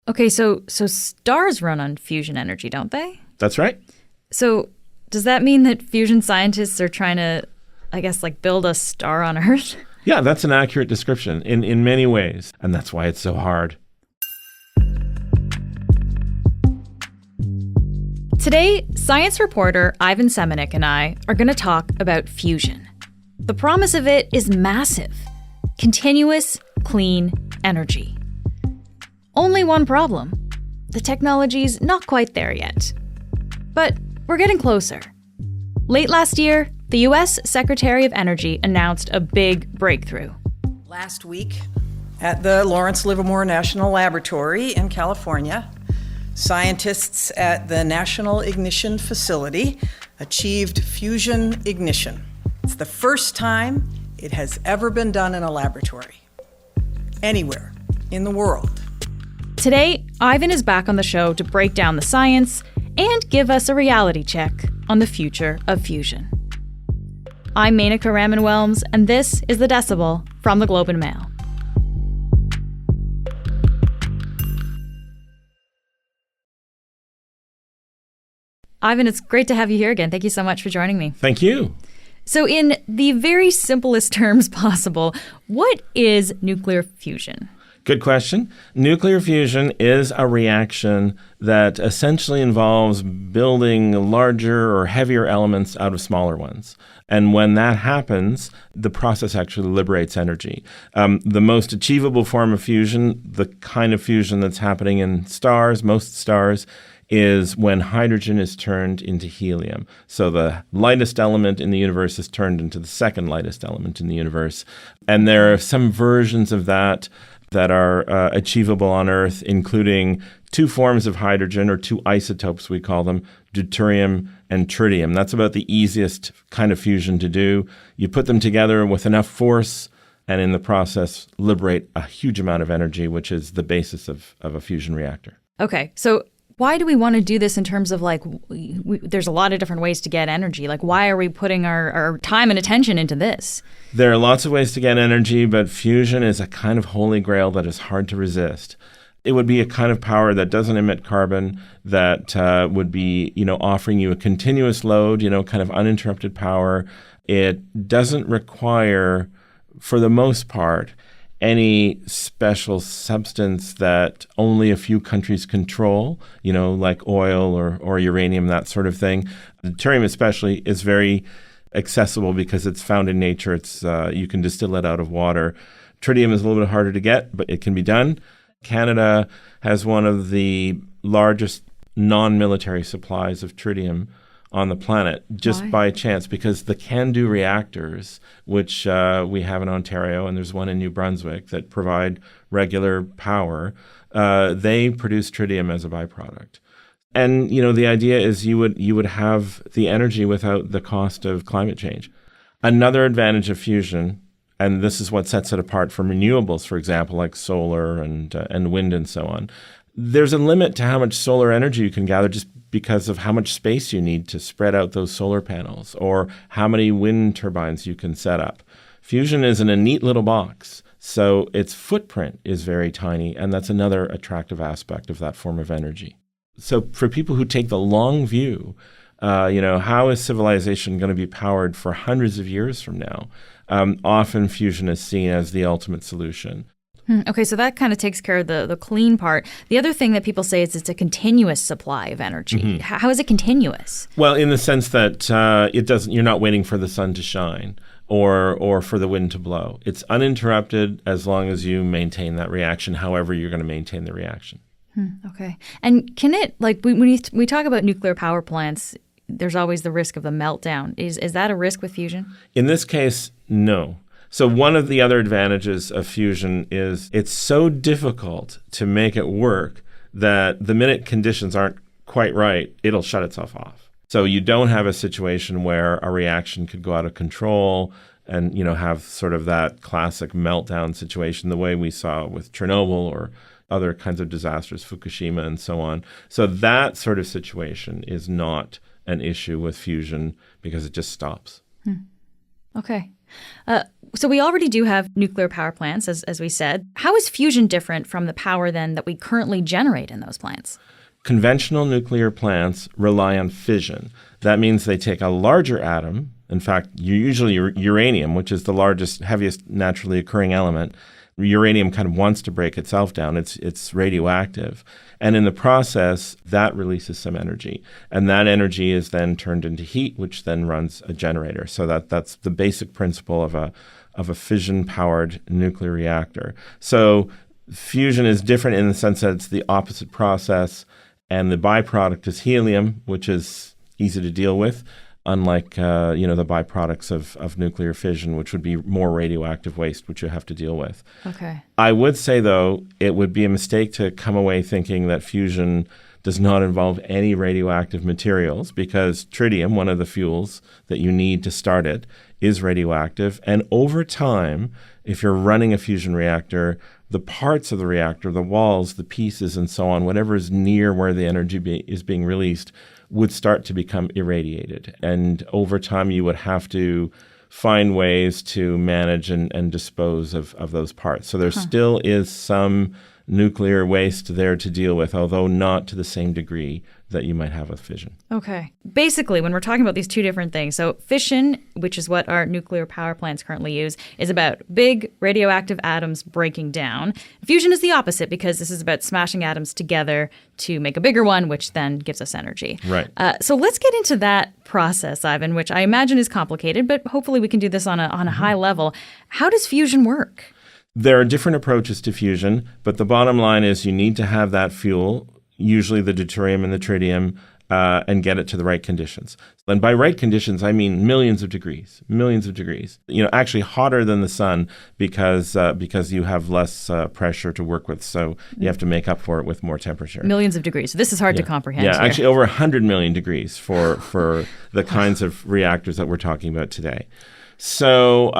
Okay, so stars run on fusion energy, don't they? That's right. So does that mean that fusion scientists are trying to, build a star on Earth? Yeah, that's an accurate description in many ways, and that's why it's so hard. Today, science reporter Ivan Semeniuk and I are going to talk about fusion. The promise of it is massive. Continuous, clean energy. Only one problem. The technology's not quite there yet. But we're getting closer. Late last year, the U.S. Secretary of Energy announced a big breakthrough. Last week, at the Lawrence Livermore National Laboratory in California, scientists at the National Ignition Facility achieved fusion ignition. It's the first time it has ever been done in a laboratory, anywhere in the world. Today, Ivan is back on the show to break down the science and give us a reality check on the future of fusion. I'm Menaka Raman-Welms, and this is The Decibel from the Globe and Mail. Ivan, it's great to have you here again. Thank you so much for joining me. Thank you. So in the very simplest terms possible, what is nuclear fusion? Good question. Nuclear fusion is a reaction that essentially involves building larger or heavier elements out of smaller ones. And when that happens, the process actually liberates energy. The most achievable form of fusion, the kind of fusion that's happening in stars, most stars, is when hydrogen is turned into helium. So the lightest element in the universe is turned into the second lightest element in the universe. And there are some versions of that are achievable on Earth, including two forms of hydrogen, or two isotopes, we call them, deuterium and tritium. That's about the easiest kind of fusion to do. You put them together with enough force, and in the process, liberate a huge amount of energy, which is the basis of a fusion reactor. Okay, so why do we want to do this in terms of there's a lot of different ways to get energy? Why are we putting our time and attention into this? There are lots of ways to get energy, but fusion is a kind of holy grail that is hard to resist. It would be a kind of power that doesn't emit carbon, that would be, offering you a continuous load, kind of uninterrupted power. It doesn't require, for the most part, any special substance that only a few countries control, like oil or uranium, that sort of thing. Deuterium especially is very accessible because it's found in nature. It's you can distill it out of water. Tritium is a little bit harder to get, but it can be done. Canada has one of the largest non-military supplies of tritium on the planet, just Why? By chance, because the CANDU reactors, which we have in Ontario, and there's one in New Brunswick, that provide regular power, they produce tritium as a byproduct. And, the idea is you would have the energy without the cost of climate change. Another advantage of fusion, and this is what sets it apart from renewables, for example, like solar and wind and so on, there's a limit to how much solar energy you can gather just because of how much space you need to spread out those solar panels, or how many wind turbines you can set up. Fusion is in a neat little box, so its footprint is very tiny, and that's another attractive aspect of that form of energy. So for people who take the long view, how is civilization going to be powered for hundreds of years from now? Often fusion is seen as the ultimate solution. Okay, so that kind of takes care of the clean part. The other thing that people say is it's a continuous supply of energy. Mm-hmm. How is it continuous? Well, in the sense that you're not waiting for the sun to shine or for the wind to blow. It's uninterrupted as long as you maintain that reaction, however you're going to maintain the reaction. Okay. And can it, when we talk about nuclear power plants, there's always the risk of the meltdown. Is that a risk with fusion? In this case, no. So one of the other advantages of fusion is it's so difficult to make it work that the minute conditions aren't quite right, it'll shut itself off. So you don't have a situation where a reaction could go out of control and, have sort of that classic meltdown situation the way we saw with Chernobyl or other kinds of disasters, Fukushima and so on. So that sort of situation is not an issue with fusion because it just stops. Okay. So we already do have nuclear power plants, as we said. How is fusion different from the power then that we currently generate in those plants? Conventional nuclear plants rely on fission. That means they take a larger atom, in fact, usually uranium, which is the largest, heaviest naturally occurring element. Uranium kind of wants to break itself down. It's radioactive. And in the process, that releases some energy. And that energy is then turned into heat, which then runs a generator. So that's the basic principle of a fission-powered nuclear reactor. So fusion is different in the sense that it's the opposite process, and the byproduct is helium, which is easy to deal with, unlike the byproducts of nuclear fission, which would be more radioactive waste, which you have to deal with. Okay. I would say, though, it would be a mistake to come away thinking that fusion does not involve any radioactive materials, because tritium, one of the fuels that you need to start it, is radioactive. And over time, if you're running a fusion reactor, the parts of the reactor, the walls, the pieces, and so on, whatever is near where the energy is being released, would start to become irradiated. And over time, you would have to find ways to manage and dispose of those parts. So there still is some nuclear waste there to deal with, although not to the same degree that you might have with fission. Okay. Basically, when we're talking about these two different things, so fission, which is what our nuclear power plants currently use, is about big radioactive atoms breaking down. Fusion is the opposite, because this is about smashing atoms together to make a bigger one, which then gives us energy. Right. So let's get into that process, Ivan, which I imagine is complicated, but hopefully we can do this on a high level. How does fusion work? There are different approaches to fusion, but the bottom line is you need to have that fuel, usually the deuterium and the tritium, and get it to the right conditions. And by right conditions, I mean millions of degrees. Actually hotter than the sun, because you have less pressure to work with. So you have to make up for it with more temperature. Millions of degrees. So this is hard to comprehend. Yeah, here. actually over 100 million degrees for the kinds of reactors that we're talking about today. So,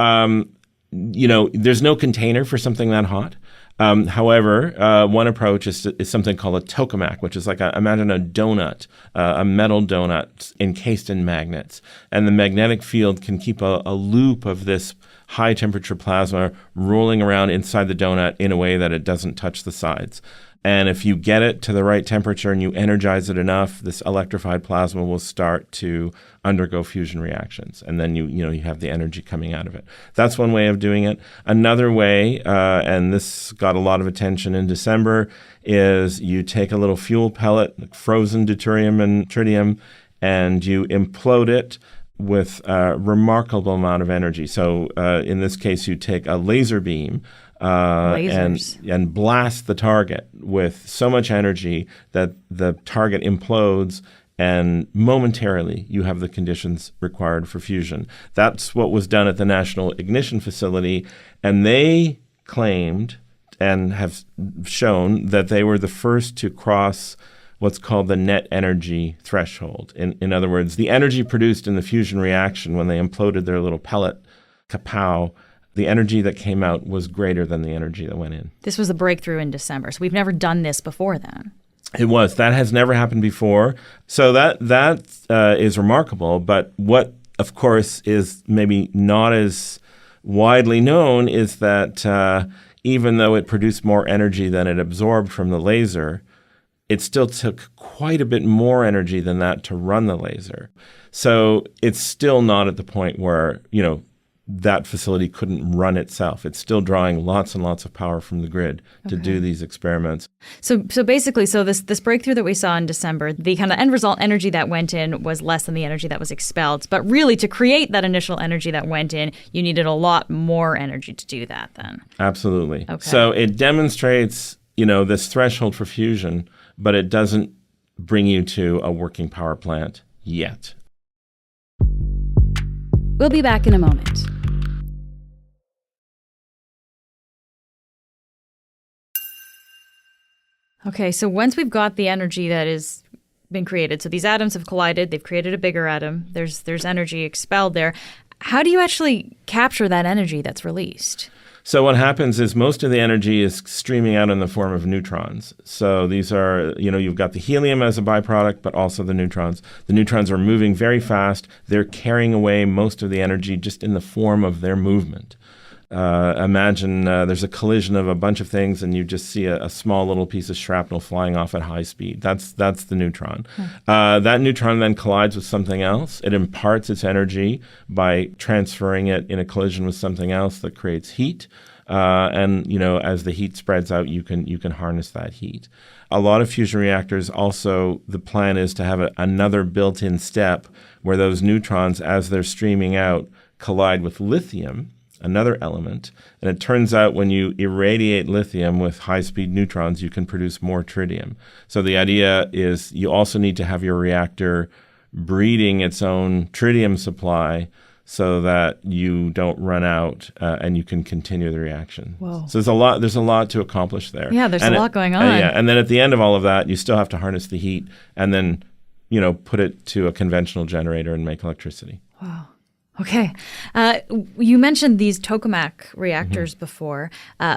there's no container for something that hot. However, one approach is something called a tokamak, which is like imagine a donut, a metal donut encased in magnets. And the magnetic field can keep a loop of this high temperature plasma rolling around inside the donut in a way that it doesn't touch the sides. And if you get it to the right temperature and you energize it enough, this electrified plasma will start to undergo fusion reactions. And then you have the energy coming out of it. That's one way of doing it. Another way, and this got a lot of attention in December, is you take a little fuel pellet, like frozen deuterium and tritium, and you implode it with a remarkable amount of energy. So in this case, you take a laser beam and blast the target with so much energy that the target implodes, and momentarily you have the conditions required for fusion. That's what was done at the National Ignition Facility, and they claimed and have shown that they were the first to cross what's called the net energy threshold. In other words, the energy produced in the fusion reaction when they imploded their little pellet, kapow, the energy that came out was greater than the energy that went in. This was a breakthrough in December, so we've never done this before then. It was. That has never happened before. So that is remarkable. But what, of course, is maybe not as widely known is that even though it produced more energy than it absorbed from the laser, it still took quite a bit more energy than that to run the laser. So it's still not at the point where, that facility couldn't run itself. It's still drawing lots and lots of power from the grid to do these experiments. So basically, this breakthrough that we saw in December, the kind of end result energy that went in was less than the energy that was expelled. But really, to create that initial energy that went in, you needed a lot more energy to do that then. Absolutely. Okay. So it demonstrates, this threshold for fusion, but it doesn't bring you to a working power plant yet. We'll be back in a moment. Okay, so once we've got the energy that has been created, so these atoms have collided, they've created a bigger atom, there's energy expelled there. How do you actually capture that energy that's released? So what happens is most of the energy is streaming out in the form of neutrons. So these are, you've got the helium as a byproduct, but also the neutrons. The neutrons are moving very fast. They're carrying away most of the energy just in the form of their movement. Imagine there's a collision of a bunch of things and you just see a small little piece of shrapnel flying off at high speed. That's the neutron. That neutron then collides with something else. It imparts its energy by transferring it in a collision with something else that creates heat. And as the heat spreads out, you can harness that heat. A lot of fusion reactors also, the plan is to have another built-in step where those neutrons, as they're streaming out, collide with lithium, another element. And it turns out when you irradiate lithium with high-speed neutrons, you can produce more tritium. So the idea is you also need to have your reactor breeding its own tritium supply so that you don't run out and you can continue the reaction. Whoa. So there's a lot to accomplish there. Yeah, there's a lot going on. And then at the end of all of that, you still have to harness the heat and then, put it to a conventional generator and make electricity. Wow. Okay. You mentioned these tokamak reactors before.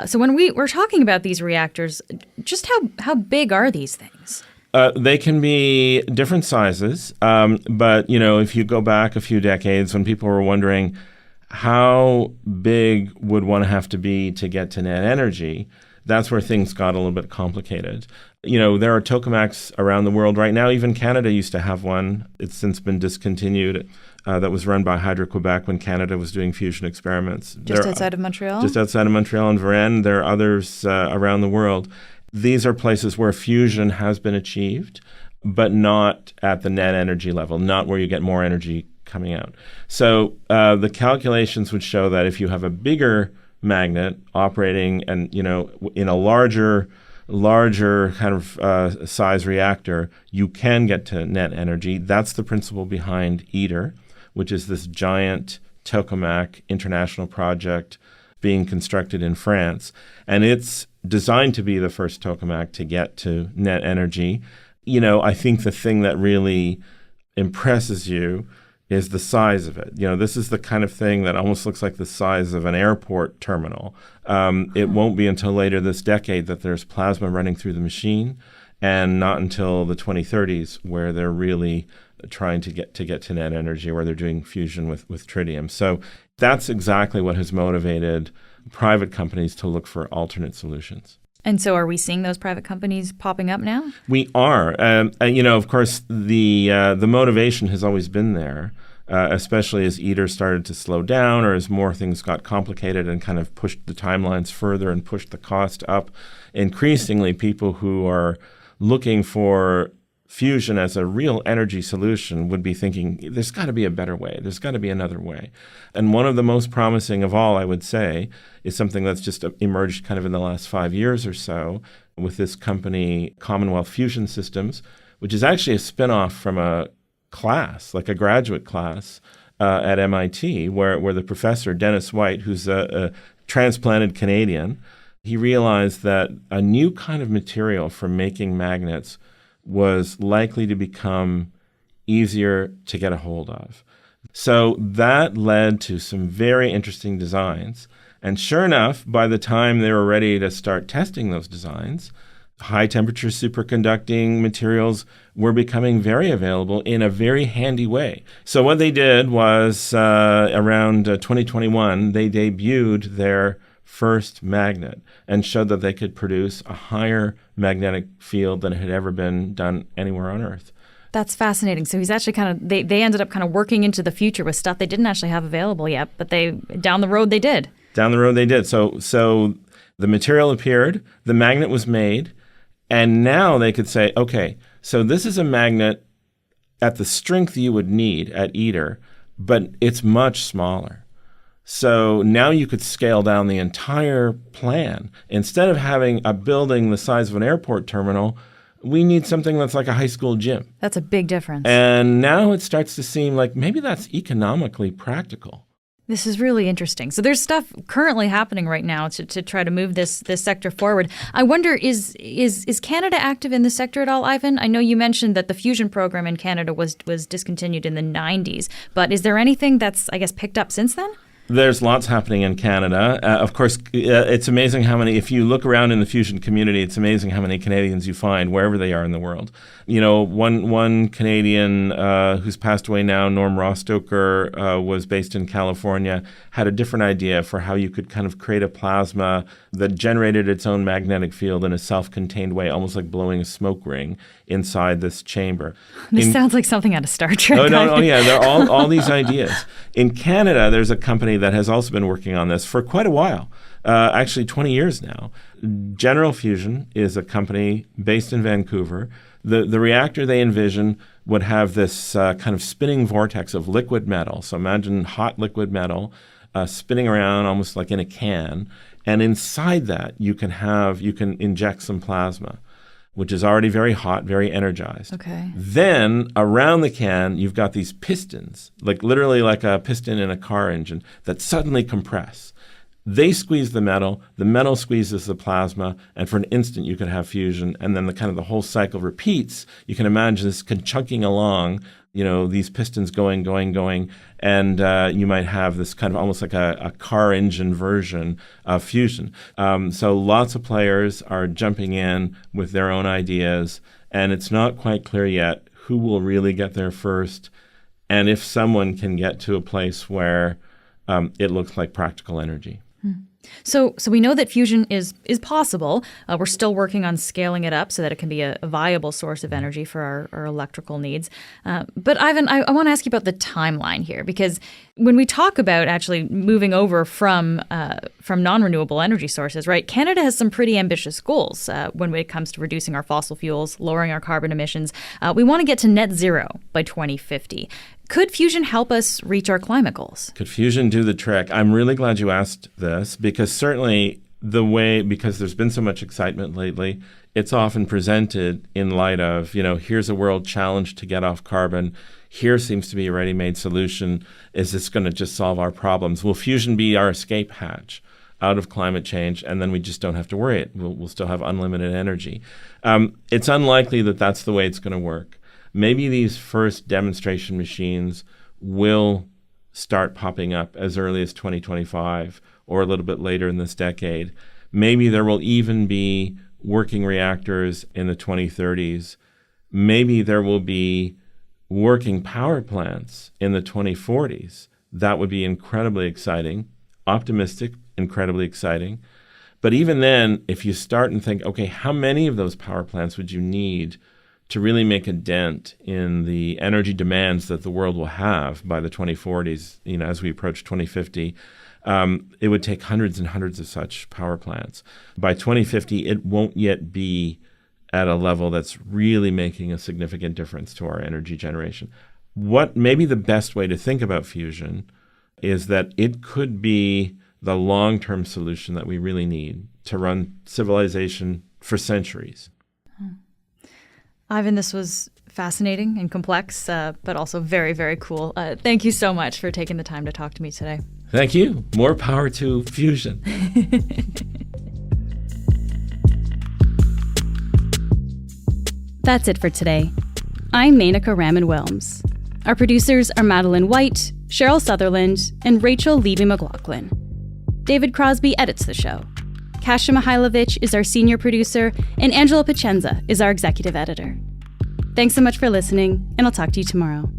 So when we're talking about these reactors, just how big are these things? They can be different sizes, but if you go back a few decades when people were wondering how big would one have to be to get to net energy, that's where things got a little bit complicated. There are tokamaks around the world right now. Even Canada used to have one. It's since been discontinued. That was run by Hydro-Quebec when Canada was doing fusion experiments. Just outside of Montreal? Just outside of Montreal and Varennes. There are others around the world. These are places where fusion has been achieved, but not at the net energy level, not where you get more energy coming out. So the calculations would show that if you have a bigger magnet operating and, in a larger kind of size reactor, you can get to net energy. That's the principle behind ITER, which is this giant tokamak international project being constructed in France. And it's designed to be the first tokamak to get to net energy. I think the thing that really impresses you is the size of it. This is the kind of thing that almost looks like the size of an airport terminal. It won't be until later this decade that there's plasma running through the machine, and not until the 2030s where they're really trying to get to net energy, where they're doing fusion with tritium. So that's exactly what has motivated private companies to look for alternate solutions. And so are we seeing those private companies popping up now? We are. Of course, the motivation has always been there, especially as ITER started to slow down or as more things got complicated and kind of pushed the timelines further and pushed the cost up. Increasingly, people who are looking for fusion as a real energy solution would be thinking, there's got to be a better way. There's got to be another way. And one of the most promising of all, I would say, is something that's just emerged kind of in the last 5 years or so with this company, Commonwealth Fusion Systems, which is actually a spinoff from a class, like a graduate class at MIT, where the professor, Dennis White, who's a transplanted Canadian, he realized that a new kind of material for making magnets was likely to become easier to get a hold of. So that led to some very interesting designs. And sure enough, by the time they were ready to start testing those designs, high-temperature superconducting materials were becoming very available in a very handy way. So what they did was around 2021, they debuted their first magnet and showed that they could produce a higher magnetic field than had ever been done anywhere on Earth. That's fascinating. So he's actually they ended up kind of working into the future with stuff they didn't actually have available yet, but down the road they did. Down the road they did. So the material appeared, the magnet was made, and now they could say, okay, so this is a magnet at the strength you would need at ITER, but it's much smaller. So now you could scale down the entire plan. Instead of having a building the size of an airport terminal, we need something that's like a high school gym. That's a big difference. And now it starts to seem like maybe that's economically practical. This is really interesting. So there's stuff currently happening right now to try to move this sector forward. I wonder, is Canada active in this sector at all, Ivan? I know you mentioned that the fusion program in Canada was discontinued in the 90s, but is there anything that's, I guess, picked up since then? There's lots happening in Canada. Of course, it's amazing how many, if you look around in the fusion community, it's amazing how many Canadians you find wherever they are in the world. You know, one Canadian who's passed away now, Norm Rostoker, was based in California, had a different idea for how you could kind of create a plasma that generated its own magnetic field in a self-contained way, almost like blowing a smoke ring inside this chamber. This sounds like something out of Star Trek. Oh, yeah, there are all these ideas. In Canada, there's a company that has also been working on this for quite a while, actually 20 years now. General Fusion is a company based in Vancouver. The reactor they envision would have this kind of spinning vortex of liquid metal. So imagine hot liquid metal spinning around almost like in a can. And inside that, you can inject some plasma, which is already very hot, very energized. Okay. Then around the can, you've got these pistons, like literally like a piston in a car engine, that suddenly compress. They squeeze the metal squeezes the plasma, and for an instant you could have fusion, and then the whole cycle repeats. You can imagine this chunking along, these pistons going, and you might have this kind of almost like a car engine version of fusion. So lots of players are jumping in with their own ideas, and it's not quite clear yet who will really get there first, and if someone can get to a place where it looks like practical energy. So we know that fusion is possible. We're still working on scaling it up so that it can be a viable source of energy for our electrical needs. But Ivan, I want to ask you about the timeline here, because when we talk about actually moving over from non-renewable energy sources, right? Canada has some pretty ambitious goals when it comes to reducing our fossil fuels, lowering our carbon emissions. We want to get to net zero by 2050. Could fusion help us reach our climate goals? Could fusion do the trick? I'm really glad you asked this, because certainly because there's been so much excitement lately, it's often presented in light of, here's a world challenge to get off carbon. Here seems to be a ready-made solution. Is this going to just solve our problems? Will fusion be our escape hatch out of climate change, and then we just don't have to worry? We'll still have unlimited energy. It's unlikely that that's the way it's going to work. Maybe these first demonstration machines will start popping up as early as 2025 or a little bit later in this decade. Maybe there will even be working reactors in the 2030s. Maybe there will be working power plants in the 2040s. That would be incredibly exciting, optimistic, incredibly exciting. But even then, if you start and think, okay, how many of those power plants would you need to really make a dent in the energy demands that the world will have by the 2040s, as we approach 2050, it would take hundreds and hundreds of such power plants. By 2050, it won't yet be at a level that's really making a significant difference to our energy generation. What maybe the best way to think about fusion is that it could be the long-term solution that we really need to run civilization for centuries. Ivan, this was fascinating and complex, but also very, very cool. Thank you so much for taking the time to talk to me today. Thank you. More power to fusion. That's it for today. I'm Menaka Raman-Wilms. Our producers are Madeline White, Cheryl Sutherland, and Rachel Levy-McLaughlin. David Crosby edits the show. Kasia Mihailovich is our senior producer, and Angela Pacenza is our executive editor. Thanks so much for listening, and I'll talk to you tomorrow.